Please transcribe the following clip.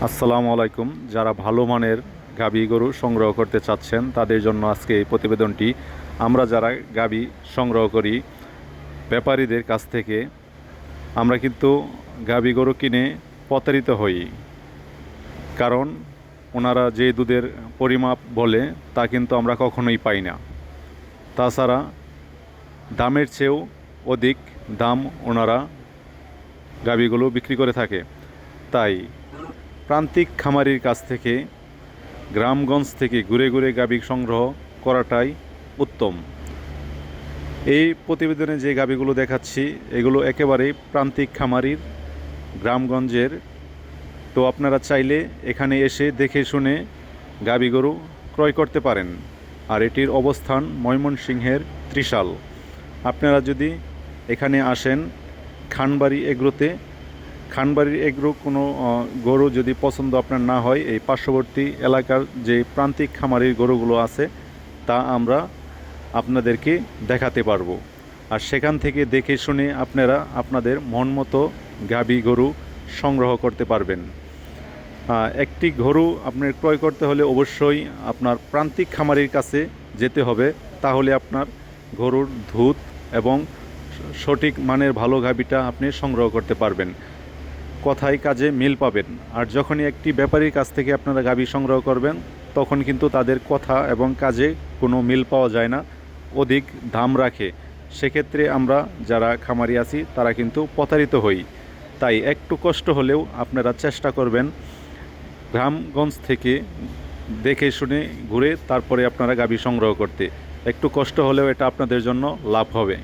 আসসালামু আলাইকুম। যারা ভালো মানের গাভী গরু সংগ্রহ করতে চাচ্ছেন তাদের জন্য আজকে এই প্রতিবেদনটি। আমরা যারা গাভী সংগ্রহ করি ব্যাপারীদের কাছ থেকে, আমরা কিন্তু গাভী গরু কিনে প্রতারিত হই। কারণ ওনারা যে দুধের পরিমাপ বলে তা কিন্তু আমরা কখনোই পাই না। তাছাড়া দামের চেয়েও অধিক দাম ওনারা গাভীগুলো বিক্রি করে থাকে। তাই প্রান্তিক খামারির কাছ থেকে, গ্রামগঞ্জ থেকে ঘুরে ঘুরে গাভী সংগ্রহ করাটাই উত্তম। এই প্রতিবেদনে যে গাভীগুলো দেখাচ্ছি এগুলো একেবারেই প্রান্তিক খামারির, গ্রামগঞ্জের। তো আপনারা চাইলে এখানে এসে দেখে শুনে গাভী গরু ক্রয় করতে পারেন। আর এটির অবস্থান ময়মনসিংহের ত্রিশাল। আপনারা যদি এখানে আসেন খানবাড়ি এগ্রোতে, খানবাড়ির এগ্রো কোনো গরু যদি পছন্দ আপনার না হয়, এই পার্শ্ববর্তী এলাকার যে প্রান্তিক খামারির গরুগুলো আছে তা আমরা আপনাদেরকে দেখাতে পারবো। আর সেখান থেকে দেখে শুনে আপনারা আপনাদের মন মতো গাভী গরু সংগ্রহ করতে পারবেন। একটি গরু আপনার ক্রয় করতে হলে অবশ্যই আপনার প্রান্তিক খামারির কাছে যেতে হবে, তাহলে আপনার গরুর দুধ এবং সঠিক মানের ভালো গাভীটা আপনি সংগ্রহ করতে পারবেন, কথায় কাজে মিল পাবেন। আর যখনই একটি ব্যাপারীর কাছ থেকে আপনারা গাভী সংগ্রহ করবেন তখন কিন্তু তাদের কথা এবং কাজে কোনো মিল পাওয়া যায় না, অধিক দাম রাখে। সেক্ষেত্রে আমরা যারা খামারি আছি তারা কিন্তু প্রতারিত হই। তাই একটু কষ্ট হলেও আপনারা চেষ্টা করবেন গ্রামগঞ্জ থেকে দেখে শুনে ঘুরে তারপরে আপনারা গাভী সংগ্রহ করতে। একটু কষ্ট হলেও এটা আপনাদের জন্য লাভ হবে।